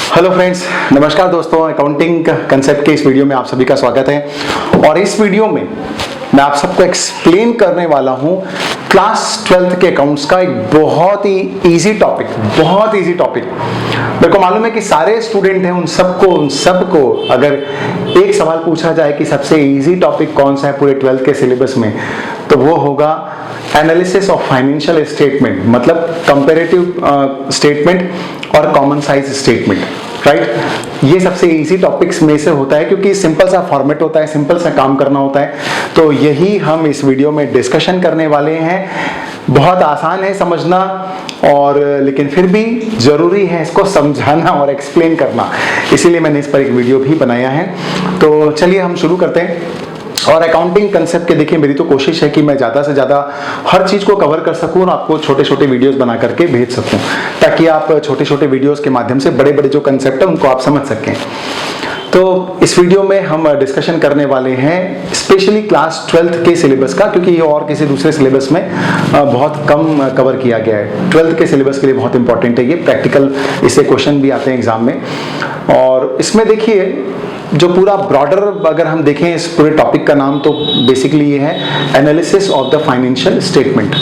Hello friends, नमस्कार दोस्तों। Accounting concept के इस वीडियो में आप सभी का स्वागत है। और इस वीडियो में मैं आप सबको एक्सप्लेन करने वाला हूं क्लास 12th के अकाउंट्स का एक बहुत ही इजी टॉपिक। मेरे को मालूम है कि सारे स्टूडेंट हैं, उन सबको अगर एक सवाल पूछा जाए कि सबसे इजी टॉपिक कौन सा है पूरे 12th के सिलेबस में, तो वो होगा एनालिसिस ऑफ फाइनेंशियल स्टेटमेंट, मतलब कंपैरेटिव स्टेटमेंट और कॉमन साइज स्टेटमेंट, राइट। ये सबसे इजी टॉपिक्स में से होता है क्योंकि सिंपल सा फॉर्मेट होता है, सिंपल सा काम करना होता है। तो यही हम इस वीडियो में डिस्कशन करने वाले हैं। बहुत आसान है समझना, और लेकिन फिर भी जरूरी है इसको समझाना और एक्सप्लेन करना, इसीलिए मैंने इस पर एक वीडियो भी बनाया है। तो चलिए हम शुरू करते हैं। और अकाउंटिंग कंसेप्ट के देखिए, मेरी तो कोशिश है कि मैं ज़्यादा से ज़्यादा हर चीज़ को कवर कर सकूं और आपको छोटे छोटे वीडियोस बना करके भेज सकूं, ताकि आप छोटे छोटे वीडियोस के माध्यम से बड़े बड़े जो कंसेप्ट है उनको आप समझ सकें। तो इस वीडियो में हम डिस्कशन करने वाले हैं स्पेशली क्लास 12th के सिलेबस का, क्योंकि ये और किसी दूसरे सिलेबस में बहुत कम कवर किया गया है। 12th के सिलेबस के लिए बहुत इंपॉर्टेंट है ये, प्रैक्टिकल इससे क्वेश्चन भी आते हैं एग्जाम में। और इसमें देखिए, जो पूरा ब्रॉडर अगर हम देखें इस पूरे टॉपिक का नाम, तो बेसिकली ये है analysis of the financial statement,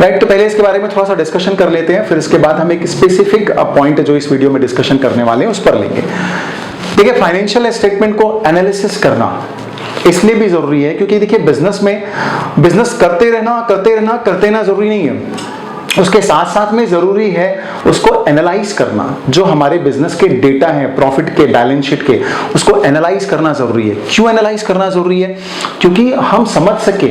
right. तो पहले इसके बारे में थोड़ा सा डिस्कशन कर लेते हैं, फिर इसके बाद हम एक स्पेसिफिक पॉइंट जो इस वीडियो में डिस्कशन करने वाले हैं उस पर लेंगे। देखिए, फाइनेंशियल स्टेटमेंट को एनालिसिस करना इसलिए भी जरूरी है क्योंकि देखिए, बिजनेस में बिजनेस करते रहना जरूरी नहीं है, उसके साथ साथ में जरूरी है उसको एनालाइज करना। जो हमारे बिजनेस के डेटा हैं, प्रॉफिट के, बैलेंस शीट के, उसको एनालाइज करना जरूरी है। क्यों एनालाइज करना जरूरी है? क्योंकि हम समझ सके,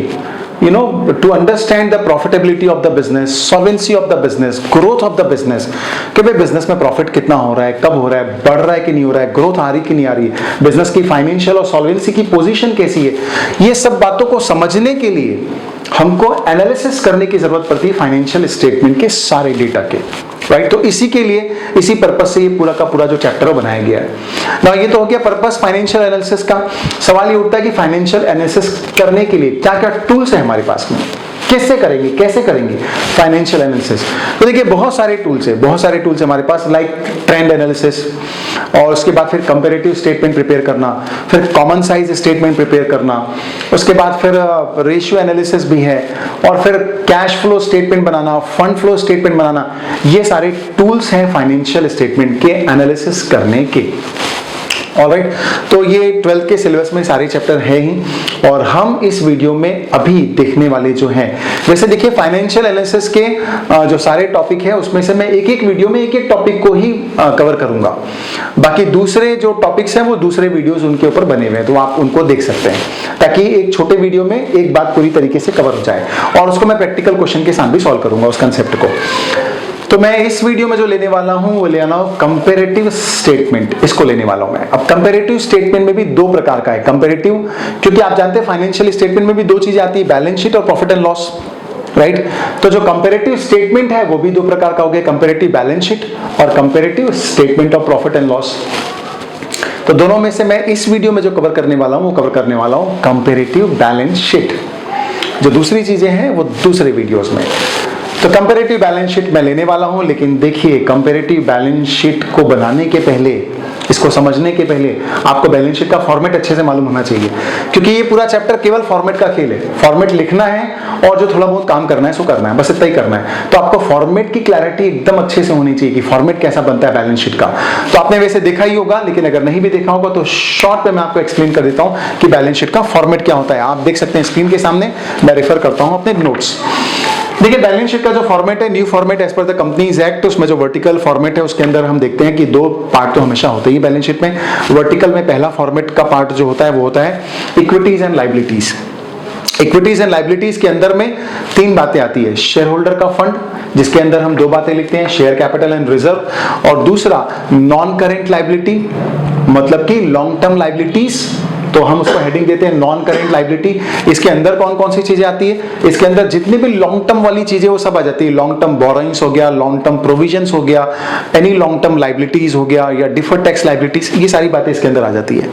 to understand the profitability of the business, solvency of the business, growth of the business, कि भाई बिजनेस में प्रॉफिट कितना हो रहा है, कब हो रहा है, बढ़ रहा है कि नहीं हो रहा है, ग्रोथ आ रही कि नहीं आ रही है, बिजनेस की फाइनेंशियल और सॉल्वेंसी की पोजीशन कैसी है। ये सब बातों को समझने के लिए हमको एनालिसिस करने की जरूरत पड़ती है फाइनेंशियल स्टेटमेंट के सारे डेटा के, राइट। तो इसी के लिए, इसी पर्पस से ये पूरा का पूरा जो चैप्टर बनाया गया है ना। ये तो हो गया पर्पस फाइनेंशियल एनालिसिस का। सवाल ये उठता है कि फाइनेंशियल एनालिसिस करने के लिए क्या क्या टूल्स है हमारे पास में, कैसे करेंगे फाइनेंशियल एनालिसिस। तो देखिए, बहुत सारे टूल्स है हमारे पास, लाइक ट्रेंड एनालिसिस, और उसके बाद फिर कंपैरेटिव स्टेटमेंट प्रिपेयर करना, फिर कॉमन साइज स्टेटमेंट प्रिपेयर करना, उसके बाद फिर रेशियो एनालिसिस भी है, और फिर कैश फ्लो स्टेटमेंट बनाना, फंड फ्लो स्टेटमेंट बनाना। ये सारे टूल्स हैं फाइनेंशियल स्टेटमेंट के एनालिसिस करने के। ऑलराइट, तो ये 12th के सिलेबस में सारे चैप्टर है ही, और हम इस वीडियो में अभी देखने वाले जो हैं, वैसे देखिए फाइनेंशियल एनालिसिस के जो सारे टॉपिक है उसमें से मैं एक वीडियो में एक टॉपिक को ही कवर करूंगा। बाकी दूसरे जो टॉपिक्स हैं वो दूसरे वीडियोस उनके ऊपर बने हुए हैं, तो आप उनको देख सकते हैं, ताकि एक छोटे वीडियो में एक बात पूरी तरीके से कवर हो जाए, और उसको मैं प्रैक्टिकल क्वेश्चन के साथ भी सॉल्व करूंगा उस कंसेप्ट को। तो मैं इस वीडियो में जो लेने वाला हूं वो लेना हो कंपैरेटिव स्टेटमेंट, इसको लेने वाला हूं मैं। अब कंपैरेटिव स्टेटमेंट में भी दो प्रकार का है। कंपैरेटिव, क्योंकि आप जानते हैं फाइनेंशियल स्टेटमेंट में भी दो चीजें आती है, बैलेंस शीट और प्रॉफिट एंड लॉस, राइट। तो जो कंपैरेटिव स्टेटमेंट है वो भी दो प्रकार का हो गया, कंपैरेटिव बैलेंस शीट और comparative statement of profit and loss. तो दोनों में से मैं इस वीडियो में जो कवर करने वाला हूं वो कवर करने वाला हूं कंपैरेटिव बैलेंस शीट। जो दूसरी चीजें हैं वो दूसरे वीडियोस में। तो कंपैरेटिव बैलेंस शीट मैं लेने वाला हूं, लेकिन देखिए, कंपैरेटिव बैलेंस शीट को बनाने के पहले, इसको समझने के पहले आपको बैलेंस शीट का फॉर्मेट अच्छे से मालूम होना चाहिए, क्योंकि ये पूरा चैप्टर केवल फॉर्मेट का खेल है। फॉर्मेट लिखना है और जो थोड़ा बहुत काम करना है सो करना है, बस इतना ही करना है। तो आपको फॉर्मेट की क्लैरिटी एकदम अच्छे से होनी चाहिए कि फॉर्मेट कैसा बनता है बैलेंस शीट का। तो आपने वैसे देखा ही होगा, लेकिन अगर नहीं भी देखा होगा तो शॉर्ट में मैं आपको एक्सप्लेन कर देता हूं कि बैलेंस शीट का फॉर्मेट क्या होता है। आप देख सकते हैं स्क्रीन के सामने, मैं रेफर करता हूं अपने नोट्स। देखिए, बैलेंस शीट का जो फॉर्मेट है, new format as per the companies act, उसमें जो वर्टिकल फॉर्मेट है उसके अंदर हम देखते हैं कि दो पार्ट तो हमेशा होते ही बैलेंस शीट में। वर्टिकल में पहला फॉर्मेट का पार्ट जो होता है वो होता है equities and liabilities. Equities and liabilities के अंदर में तीन बातें आती है। शेयर होल्डर का फंड, जिसके अंदर हम दो बातें लिखते हैं, शेयर कैपिटल एंड रिजर्व, और दूसरा नॉन करेंट लायबिलिटी, मतलब कि लॉन्ग टर्म लायबिलिटीज, तो हम उसको हेडिंग देते हैं नॉन करेंट लायबिलिटी। इसके अंदर कौन कौन सी चीजें आती है? इसके अंदर जितनी भी लॉन्ग टर्म वाली चीजें वो सब आ जाती है। लॉन्ग टर्म बोरोइंग्स हो गया, लॉन्ग टर्म प्रोविजंस हो गया, एनी लॉन्ग टर्म लायबिलिटीज हो गया, या डिफर्ड टैक्स लायबिलिटीज, ये सारी बातें इसके अंदर आ जाती है।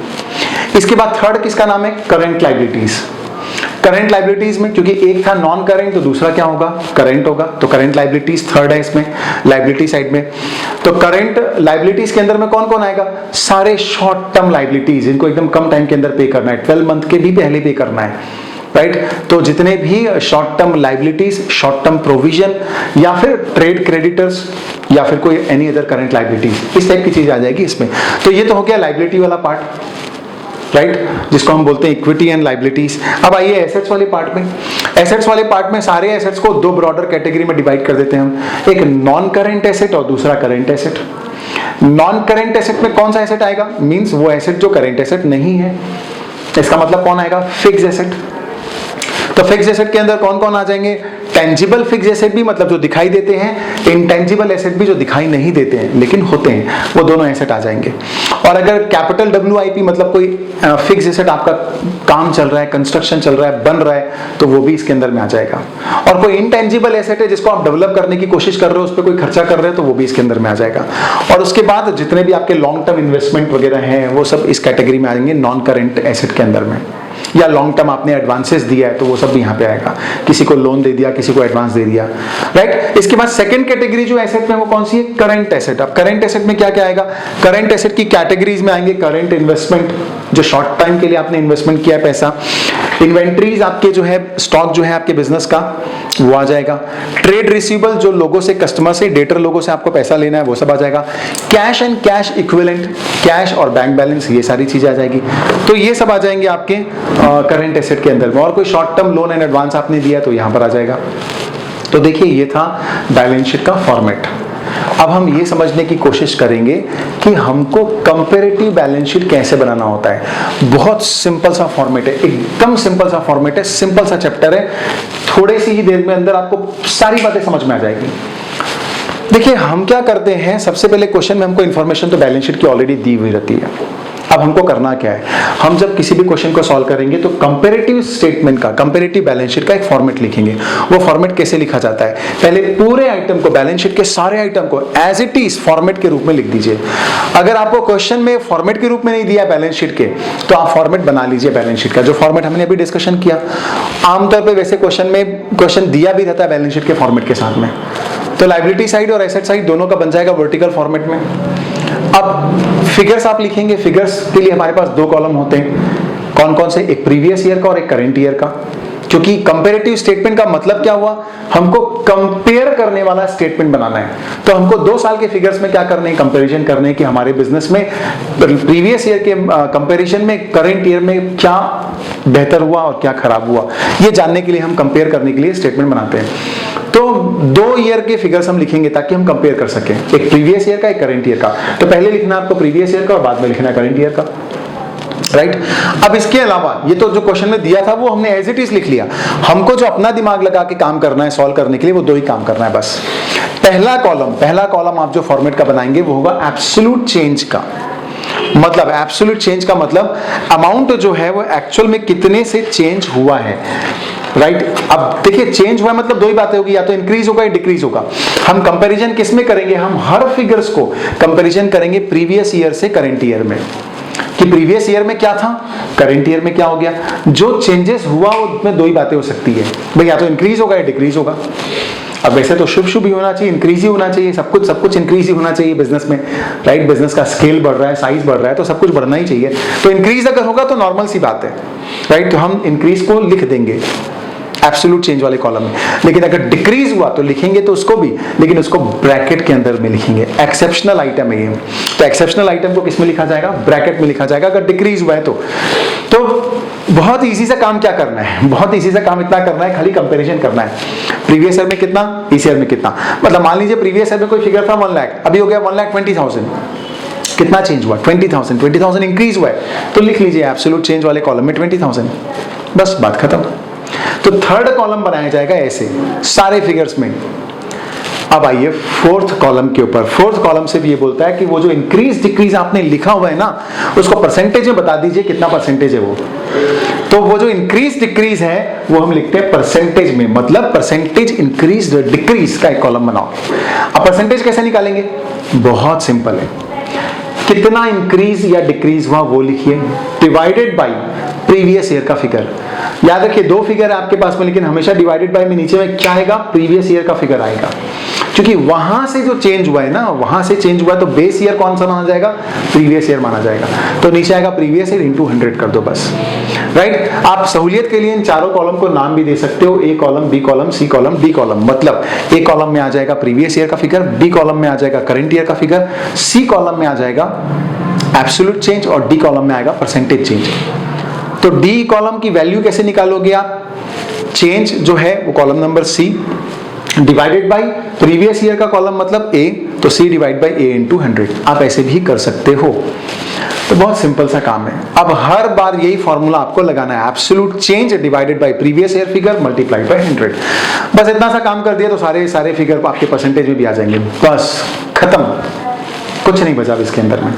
इसके बाद थर्ड किसका नाम है? Current liabilities. करंट लाइबिलिटीज में, क्योंकि एक था नॉन करंट तो दूसरा क्या होगा, करंट होगा, तो करंट लाइबिलिटीज थर्ड है इसमें लाइबिलिटी साइड में। तो करंट लाइबिलिटीज के अंदर में कौन कौन आएगा, सारे शॉर्ट टर्म लाइबिलिटीज, इनको एकदम कम टाइम के अंदर पे करना है, 12 मंथ के भी पहले पे करना है, राइट। तो जितने भी short term liabilities, short term provision, या फिर ट्रेड क्रेडिटर्स, या फिर कोई एनी अदर करंट लाइबिलिटीज, इस टाइप की चीज आ जाएगी इसमें। तो ये तो हो गया लाइबिलिटी वाला पार्ट, राइट, जिसको हम बोलते हैं इक्विटी एंड लाइबिलिटीज। अब आइए एसेट्स वाले पार्ट में। एसेट्स वाले पार्ट में सारे एसेट्स को दो ब्रॉडर कैटेगरी में डिवाइड कर देते हैं हम, एक नॉन करंट एसेट और दूसरा current asset. Non current asset में कौन सा एसेट आएगा, मींस वो एसेट जो करंट एसेट नहीं है। इसका मतलब कौन आएगा, फिक्स एसेट। तो फिक्स एसेट के अंदर कौन कौन आ जाएंगे, टेंजिबल फिक्स एसेट भी, मतलब जो दिखाई देते हैं, इंटेंजिबल एसेट भी जो दिखाई नहीं देते हैं लेकिन होते हैं, वो दोनों एसेट आ जाएंगे। और अगर कैपिटल WIP मतलब कोई फिक्स एसेट आपका काम चल रहा है, कंस्ट्रक्शन चल रहा है, बन रहा है, तो वो भी इसके अंदर में आ जाएगा। और कोई इंटेंजिबल एसेट है जिसको आप डेवलप करने की कोशिश कर रहे हो, उस पर कोई खर्चा कर रहे हो, तो वो भी इसके अंदर में आ जाएगा। और उसके बाद जितने भी आपके लॉन्ग टर्म इन्वेस्टमेंट वगैरह हैं वो सब इस कैटेगरी में आ जाएंगे नॉन करंट एसेट के अंदर में। या लॉन्ग टर्म आपने एडवांसेस दिया है तो वो सब भी यहाँ पे आएगा, किसी को लोन दे दिया, किसी को एडवांस दे दिया, राइट। इसके बाद सेकंड कैटेगरी जो एसेट में वो कौन सी है, करंट एसेट। अब करंट एसेट में क्या क्या आएगा, करंट एसेट की कैटेगरीज में आएंगे करंट इन्वेस्टमेंट, जो शॉर्ट टाइम के लिए आपने इन्वेस्टमेंट किया है पैसा, इन्वेंट्रीज आपके जो है स्टॉक जो है आपके बिजनेस का वो आ जाएगा, ट्रेड रिसीवेबल जो लोगों से, कस्टमर से, डेटर लोगों से आपको पैसा लेना है वो सब आ जाएगा, cash and cash equivalent, cash और बैंक बैलेंस, ये सारी चीजें आ जाएगी। तो ये सब आ जाएंगे आपके करंट एसेट के अंदर में। और कोई short term loan and advance आपने दिया तो यहां पर आ जाएगा। तो देखिए ये था बैलेंस शीट का फॉर्मेट। अब हम ये समझने की कोशिश करेंगे कि हमको कंपैरेटिव बैलेंस शीट कैसे बनाना होता है। बहुत सिंपल सा फॉर्मेट है, एकदम सिंपल सा फॉर्मेट है, सिंपल सा चैप्टर है, थोड़े सी ही देर में अंदर आपको सारी बातें समझ में आ जाएगी। देखिए हम क्या करते हैं, सबसे पहले क्वेश्चन में हमको इंफॉर्मेशन तो बैलेंस शीट की ऑलरेडी दी हुई रहती है। अब हमको करना क्या है, हम जब किसी भी क्वेश्चन को सॉल्व करेंगे तो कंपैरेटिव स्टेटमेंट का, कंपैरेटिव बैलेंस शीट का एक फॉर्मेट लिखेंगे। वो फॉर्मेट कैसे लिखा जाता है, पहले पूरे आइटम को, बैलेंस शीट के सारे आइटम को एज इट इज फॉर्मेट के रूप में लिख दीजिए। अगर आपको क्वेश्चन में फॉर्मेट के रूप में नहीं दिया बैलेंस शीट के, तो आप फॉर्मेट बना लीजिए बैलेंस शीट का, जो फॉर्मेट हमने अभी डिस्कशन किया। आमतौर पर वैसे क्वेश्चन में क्वेश्चन दिया भी रहता है बैलेंस शीट के फॉर्मेट के साथ में, तो लायबिलिटी साइड और एसेट साइड दोनों का बन जाएगा वर्टिकल फॉर्मेट में। अब फिगर्स आप लिखेंगे, फिगर्स के लिए हमारे पास दो कॉलम होते हैं, कौन कौन से, एक प्रीवियस ईयर का और एक करंट ईयर का। क्योंकि कंपैरेटिव स्टेटमेंट का मतलब क्या हुआ, हमको कंपेयर करने वाला स्टेटमेंट बनाना है। तो हमको 2 साल के फिगर्स में क्या करने हैं, कंपैरिजन करने हैं कि हमारे बिजनेस में प्रीवियस ईयर के कंपैरिजन में करंट ईयर में क्या बेहतर हुआ और क्या खराब हुआ, ये जानने के लिए हम कंपेयर करने के लिए स्टेटमेंट बनाते हैं। तो 2 ईयर के फिगर्स हम लिखेंगे ताकि हम कंपेयर कर सकें, एक प्रीवियस ईयर का, एक करंट ईयर का। तो पहले लिखना आपको प्रीवियस ईयर का और बाद में लिखना करंट ईयर का, राइट। अब इसके अलावा ये तो जो क्वेश्चन में दिया था वो हमने एज इट इज लिख लिया। हमको जो अपना दिमाग लगा के काम करना है सॉल्व करने के लिए, वो 2 ही काम करना है बस। पहला कॉलम आप जो फॉर्मेट का बनाएंगे वो होगा एब्सोल्यूट चेंज का। मतलब एब्सोल्यूट चेंज का मतलब अमाउंट जो है वो एक्चुअल में कितने से चेंज हुआ है, राइट। अब देखिए चेंज हुआ मतलब 2 ही बातें होगी, या तो इंक्रीज होगा या डिक्रीज होगा। हम कंपैरिजन किस में करेंगे, हम हर फिगर्स को कंपैरिजन करेंगे प्रीवियस ईयर से करंट ईयर में, कि प्रीवियस ईयर में क्या था, करंट ईयर में क्या हो गया। जो चेंजेस हुआ उसमें 2 ही बातें हो सकती है भाई, या तो इंक्रीज होगा या डिक्रीज होगा। अब वैसे तो शुभ ही होना चाहिए, इंक्रीज ही होना चाहिए, सब कुछ इंक्रीज ही होना चाहिए बिजनेस में, राइट। बिजनेस का स्केल बढ़ रहा है, साइज बढ़ रहा है, तो सब कुछ बढ़ना ही चाहिए। तो इंक्रीज अगर होगा तो नॉर्मल सी बात है, राइट। तो हम इंक्रीज को लिख देंगे एब्सोल्यूट चेंज वाले कॉलम में। लेकिन अगर डिक्रीज हुआ तो लिखेंगे तो उसको भी, लेकिन उसको ब्रैकेट के अंदर में लिखेंगे। एक्सेप्शनल आइटम है ये, तो एक्सेप्शनल आइटम को किस में लिखा जाएगा, ब्रैकेट में लिखा जाएगा अगर डिक्रीज हुआ है तो बहुत इजी सा काम क्या करना है, बहुत इजी सा काम इतना करना है, खाली कंपैरिजन करना है। प्रीवियस ईयर में कितना, इस ईयर में कितना। मतलब मान लीजिए प्रीवियस ईयर में कोई फिगर था 1 लाख, अभी हो गया 1,20,000, कितना चेंज हुआ, 20,000 इंक्रीज हुआ है, तो लिख लीजिए एब्सोल्यूट चेंज वाले कॉलम में 20,000, बस बात खत्म। तो थर्ड कॉलम बनाया जाएगा ऐसे सारे फिगर्स में। अब आइए फोर्थ कॉलम के ऊपर। फोर्थ कॉलम से भी ये बोलता है कि वो जो इंक्रीज डिक्रीज आपने लिखा हुआ है ना, उसको परसेंटेज में बता दीजिए कितना परसेंटेज है वो। तो वो जो इंक्रीज डिक्रीज है वो हम लिखते हैं परसेंटेज में, मतलब परसेंटेज इंक्रीज डिक्रीज का एक कॉलम बनाओ। अब परसेंटेज कैसे निकालेंगे, बहुत सिंपल है, कितना इंक्रीज या डिक्रीज हुआ वो लिखिए, डिवाइडेड बाय प्रीवियस ईयर का फिगर। याद रखिए दो फिगर है आपके पास में, लेकिन हमेशा डिवाइडेड बाय में नीचे में क्या आएगा, प्रीवियस ईयर का फिगर आएगा, क्योंकि वहां से जो चेंज हुआ है ना, वहां से चेंज हुआ है, तो बेस ईयर कौन सा माना जाएगा, प्रीवियस ईयर माना जाएगा। तो नीचे आएगा प्रीवियस ईयर इंटू 100 कर दो बस, राइट। आप सहूलियत के लिए इन चारों कॉलम को नाम भी दे सकते हो, A column, B column, C column, D column. मतलब ए कॉलम में आ जाएगा प्रीवियस ईयर का फिगर, बी कॉलम में आ जाएगा करंट ईयर का फिगर, सी कॉलम में आ जाएगा एब्सोल्यूट चेंज और डी कॉलम में आएगा परसेंटेज चेंज। तो डी कॉलम की वैल्यू कैसे निकालोगे आप, चेंज जो है वो column number C divided by previous year का कॉलम मतलब ए, तो सी डिवाइड बाय ए इंटू 100। आप ऐसे भी कर सकते हो। तो बहुत सिंपल सा काम है। अब हर बार यही फॉर्मूला आपको लगाना है, absolute change divided by previous year figure multiplied by 100। बस इतना सा काम कर दिया तो सारे फिगर आपके परसेंटेज में भी आ जाएंगे, बस खत्म, कुछ नहीं बचा इसके अंदर में,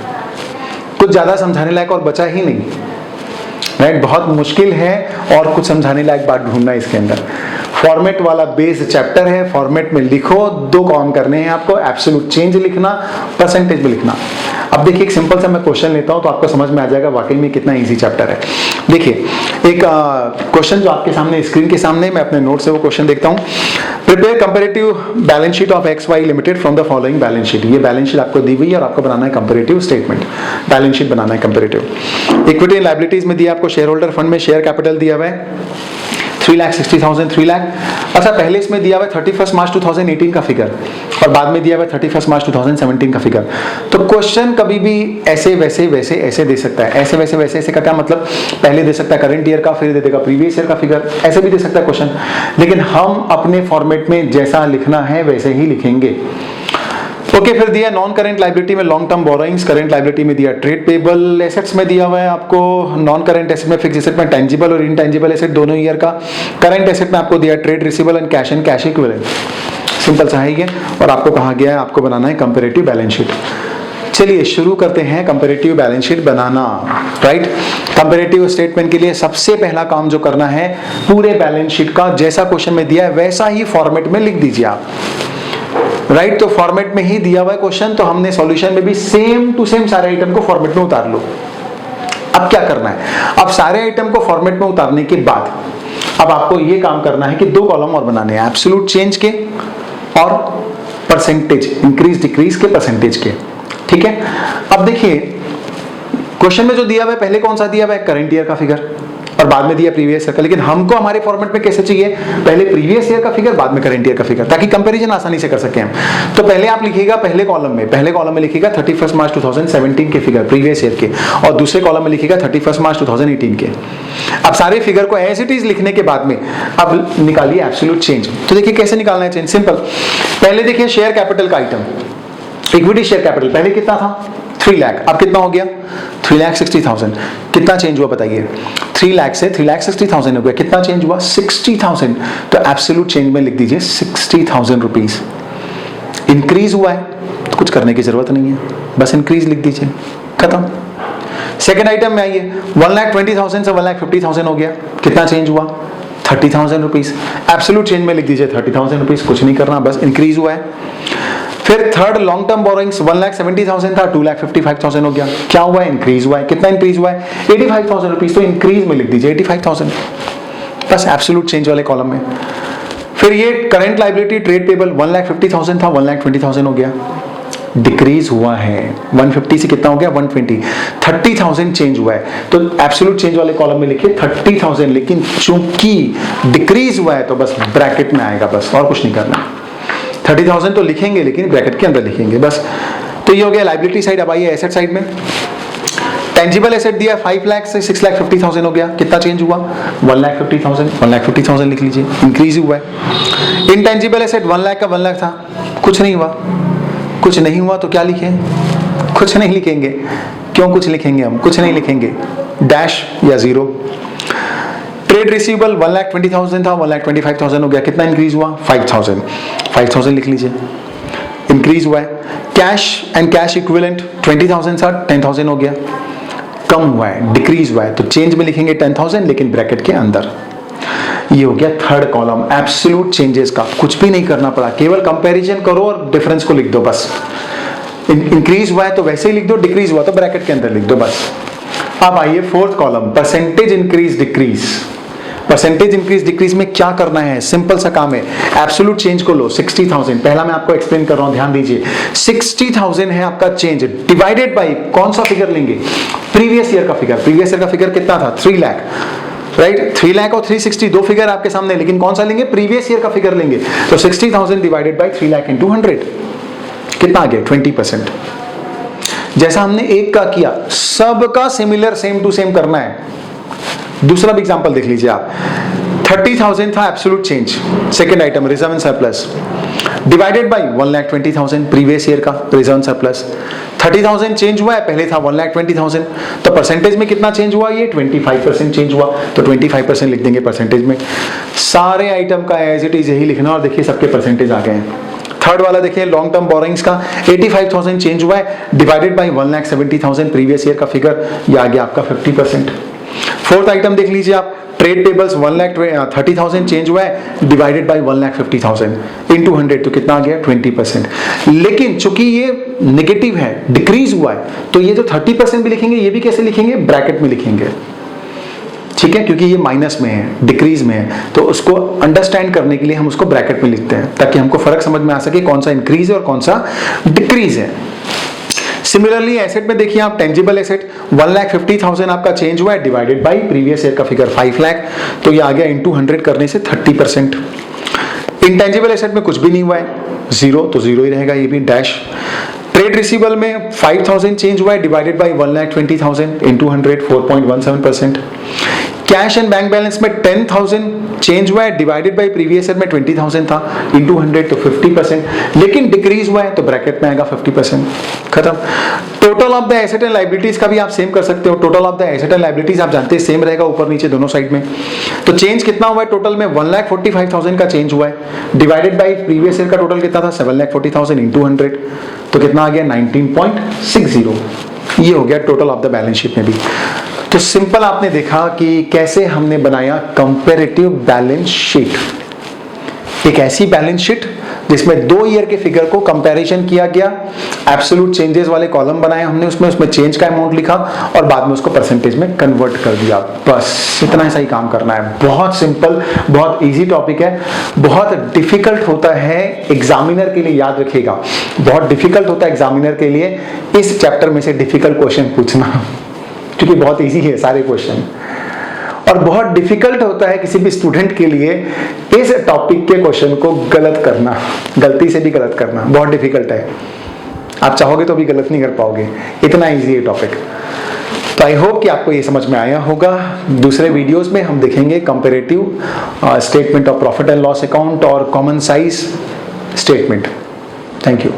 कुछ ज्यादा समझाने लायक और बचा ही नहीं, राइट। बहुत मुश्किल है और कुछ समझाने लायक बात ढूंढना है इसके अंदर। फॉर्मेट वाला बेस चैप्टर है, फॉर्मेट में लिखो, दो काम करने हैं आपको, एब्सोल्यूट चेंज लिखना, परसेंटेज में लिखना। अब देखिए एक सिंपल सा मैं क्वेश्चन लेता हूं तो आपको समझ में आ जाएगा वाकई में कितना इजी चैप्टर है। देखिए एक क्वेश्चन जो आपके सामने स्क्रीन के सामने, मैं अपने नोट से वो क्वेश्चन देखता हूं। Prepare comparative balance sheet of X Y limited from the following balance sheet. ये बैलेंस शीट आपको दी हुई है और आपको बनाना है कंपैरेटिव स्टेटमेंट, बैलेंस शीट बनाना है कंपैरेटिव। इक्विटी एंड लायबिलिटीज में दिया आपको, शेयर होल्डर फंड में शेयर कैपिटल दिया हुआ है 3,60,000, 3 लाख। अच्छा पहले इसमें दिया हुआ है 31 मार्च 2018 का फिगर और बाद में दिया हुआ है 31 मार्च 2017 का फिगर। तो क्वेश्चन कभी भी ऐसे वैसे वैसे ऐसे दे सकता है, ऐसे वैसे वैसे ऐसे का क्या मतलब, पहले दे सकता है करंट ईयर का, फिर दे देगा प्रीवियस ईयर का फिगर, ऐसे भी दे सकता है क्वेश्चन। लेकिन हम अपने फॉर्मेट में जैसा लिखना है वैसे ही लिखेंगे। ओके, फिर दिया नॉन करेंट लायबिलिटी में long term borrowings, current liability में दिया ट्रेड पेबल, एसेट्स में दिया हुआ है आपको नॉन करेंट एसेट में फिक्स एसेट में टेंजिबल और इनटेंजिबल एसेट दोनों ईयर का, करंट एसेट में आपको दिया trade receivable and cash equivalent. Simple सा है ये, और आपको कहा गया है आपको बनाना है कंपैरेटिव बैलेंस शीट। चलिए शुरू करते हैं कंपैरेटिव बैलेंस शीट बनाना, राइट। कंपैरेटिव स्टेटमेंट के लिए सबसे पहला काम जो करना है, पूरे बैलेंस शीट का जैसा क्वेश्चन में दिया है वैसा ही फॉर्मेट में लिख दीजिए आप, राइट। तो फॉर्मेट में ही दिया हुआ है क्वेश्चन, तो हमने सॉल्यूशन में भी सेम टू सेम सारे आइटम को फॉर्मेट में उतार लो। अब क्या करना है, अब सारे आइटम को फॉर्मेट में उतारने के बाद अब आपको ये काम करना है कि दो कॉलम और बनाने हैं, एब्सोल्यूट चेंज के और परसेंटेज इंक्रीज डिक्रीज के परसेंटेज के, ठीक है। अब देखिए क्वेश्चन में जो दिया हुआ है पहले कौन सा दिया हुआ है, करंट ईयर का फिगर और बाद में दिया प्रीवियस ईयर का, लेकिन हमको हमारे फॉर्मेट में कैसे चाहिए, पहले प्रीवियस ईयर का फिगर बाद में करंट ईयर का फिगर, ताकि कंपैरिजन आसानी से कर सकें हम। तो पहले आप लिखिएगा पहले कॉलम में लिखिएगा 31 मार्च 2017 के फिगर प्रीवियस ईयर के, और दूसरे कॉलम में लिखिएगा 31 मार्च 2018 के। अब सारे फिगर को एज इट इज लिखने के बाद में अब निकालिए एब्सोल्यूट चेंज। तो देखिए कैसे निकालना है चेंज, सिंपल। पहले देखिए शेयर कैपिटल का आइटम, इक्विटी शेयर कैपिटल पहले कितना था 3 लाख, अब कितना हो गया 3,60,000। कितना चेंज हुआ बताइए, 3 लाख से 3,60,000 हो गया, कितना चेंज हुआ 60,000। तो एब्सोल्यूट चेंज में लिख दीजिए 60,000 रुपीज। इंक्रीज हुआ है तो कुछ करने की जरूरत नहीं है, बस इंक्रीज लिख दीजिए, खत्म। सेकेंड आइटम में आइए, 1,20,000 से 1,50,000 हो गया, कितना चेंज हुआ 30,000 रुपीज। एब्सोल्यूट चेंज में लिख दीजिए 30,000 रुपीज, कुछ नहीं करना, बस इंक्रीज हुआ है। फिर थर्ड लॉन्ग टर्म बोरोइंग्स 1,70,000 था, 2,55,000 हो गया, क्या हुआ है इंक्रीज हुआ है, कितना इंक्रीज हुआ है 85,000 रुपीज। तो इंक्रीज में लिख दीजिए 85,000, बस एब्सोल्यूट चेंज वाले कॉलम में। फिर ये करंट लायबिलिटी ट्रेड पेबल 1,50,000 था, 1,20,000 हो गया, डिक्रीज हुआ है 150 से कितना हो गया 120, 30,000 चेंज हुआ है। तो एब्सोल्यूट चेंज वाले कॉलम में लिखिए 30,000, लेकिन चूंकि डिक्रीज हुआ है तो बस ब्रैकेट में आएगा, बस और कुछ नहीं करना। 30,000 तो लिखेंगे लेकिन ब्रैकेट के अंदर लिखेंगे बस। तो ये हो गया लायबिलिटी साइड। अब आइए एसेट साइड में, टेंजिबल एसेट दिया 5 लाख से 6,50,000 हो गया, कितना चेंज हुआ 1,50,000, 1,50,000 लिख लीजिए, इंक्रीज हुआ है। इनटेंजिबल एसेट 1 लाख का 1 लाख था, कुछ नहीं हुआ, कुछ नहीं हुआ तो क्या लिखें, कुछ नहीं लिखेंगे। क्यों कुछ लिखेंगे, हम कुछ नहीं लिखेंगे, डैश या जीरो। ट्रेड रिसीवेबल 1,20,000 था, 1,25,000 हो गया, कितना इंक्रीज हुआ 5,000, 5,000 लिख लीजिए, इंक्रीज हुआ है। कैश एंड कैश इक्विवेलेंट 20,000 था, 10,000 हो गया, कम हुआ है, डिक्रीज हुआ है। तो चेंज में लिखेंगे 10,000 लेकिन ब्रैकेट के अंदर। ये हो गया थर्ड कॉलम एब्सोल्यूट चेंजेस का, कुछ भी नहीं करना पड़ा, केवल कंपैरिजन करो और डिफरेंस को लिख दो बस। इंक्रीज हुआ है तो वैसे ही लिख दो, डिक्रीज हुआ तो ब्रैकेट के अंदर लिख दो बस। अब आइए fourth column, percentage increase decrease. Percentage increase decrease में क्या करना है, सिंपल सा काम है। एब्सोल्यूट चेंज को लो 60,000, पहला मैं आपको एक्सप्लेन कर रहा हूं, ध्यान दीजिए। 60,000 है आपका चेंज, डिवाइडेड बाई कौन सा फिगर लेंगे, प्रीवियस ईयर का फिगर। प्रीवियस ईयर का फिगर कितना था, 3 लाख, राइट। 3 लाख और 360 दो फिगर आपके सामने, लेकिन कौन सा लेंगे, प्रीवियस ईयर का फिगर लेंगे। तो 60,000 डिवाइडेड बाई 3 लाख इंटू 100 कितना आ गया, 20%। जैसा हमने एक का किया, सबका सिमिलर सेम टू सेम करना है। दूसरा भी एग्जांपल देख लीजिए आप, 30,000 था absolute change, second item reserve and surplus, divided by 1,20,000 previous year का रिजर्व एंड सरप्लस। 30,000 चेंज हुआ है, पहले था 1,20,000, तो परसेंटेज में कितना चेंज हुआ, ये 25% चेंज हुआ, तो 25% लिख देंगे परसेंटेज में। सारे आइटम का एज इट इज यही लिखना, और देखिए सबके परसेंटेज आ गए हैं। थर्ड वाला देखिए, लॉन्ग टर्म बोरोइंग्स का 85,000 चेंज हुआ है, डिवाइडेड बाय 1,70,000 प्रीवियस ईयर का फिगर, ये आ गया आपका 50%। फोर्थ आइटम देख लीजिए आप, ट्रेड टेबल्स 1,30,000 चेंज हुआ है, डिवाइडेड बाय 1,50,000 इनटू 100, तो कितना आ गया, 20%। लेकिन चूंकि ये नेगेटिव है, डिक्रीज हुआ है, तो ये जो 30% भी लिखेंगे, ये भी कैसे लिखेंगे, ब्रैकेट में लिखेंगे, ठीक है, क्योंकि ये माइनस में है, डिक्रीज में है, तो उसको अंडरस्टैंड करने के लिए हम उसको ब्रैकेट में लिखते हैं, ताकि हमको फर्क समझ में आ सके कौन सा इंक्रीज है और कौन सा डिक्रीज है। सिमिलरली एसेट में देखिए आप, टेंजिबल एसेट 1,50,000 आपका चेंज हुआ है, डिवाइडेड बाय प्रीवियस ईयर का फिगर 5 लाख, तो ये आ गया इनटू 100 करने से 30%। इंटेंजिबल एसेट में कुछ भी नहीं हुआ है, 0, तो 0 ही रहेगा, ये भी डैश। ट्रेड रिसीवेबल में 5,000 चेंज हुआ है, divided by 1,20,000 into 100, 4.17%। Cash and bank balance में 10,000 चेंज हुआ है, डिवाइडेड बाय प्रीवियस ईयर में 20,000 था, इनटू 100, तो 50%। लेकिन डिक्रीज हुआ है, तो ब्रैकेट में आएगा 50%, खत्म। Total of the asset and liabilities का भी आप सेम कर सकते हो। Total of the asset and liabilities आप जानते हैं सेम रहेगा, ऊपर नीचे दोनों साइड में। तो चेंज कितना हुआ है, टोटल में 1,45,000 का चेंज हुआ है, डिवाइडेड बाय प्रीवियस ईयर का टोटल कितना था, 7,40,000 इनटू 100, तो कितना आ गया, 19.60। ये हो गया total of the balance sheet में भी। तो सिंपल आपने देखा कि कैसे हमने बनाया कंपैरेटिव बैलेंस शीट। एक ऐसी बैलेंस शीट जिसमें 2 ईयर के फिगर को कंपैरिजन किया गया, एब्सोल्यूट चेंजेस वाले कॉलम बनाए हमने, उसमें चेंज का अमाउंट लिखा और बाद में उसको परसेंटेज में कन्वर्ट कर दिया। बस इतना ऐसा ही काम करना है। बहुत सिंपल, बहुत इजी टॉपिक है। बहुत डिफिकल्ट होता है एग्जामिनर के लिए, याद रखिएगा, बहुत डिफिकल्ट होता है एग्जामिनर के लिए इस चैप्टर में से डिफिकल्ट क्वेश्चन पूछना, क्योंकि बहुत इजी है सारे क्वेश्चन, और बहुत डिफिकल्ट होता है किसी भी स्टूडेंट के लिए इस टॉपिक के क्वेश्चन को गलत करना, गलती से भी गलत करना बहुत डिफिकल्ट है। आप चाहोगे तो भी गलत नहीं कर पाओगे, इतना इजी है टॉपिक। तो आई होप कि आपको ये समझ में आया होगा। दूसरे वीडियोस में हम देखेंगे comparative statement of profit and loss account और common size statement. Thank you.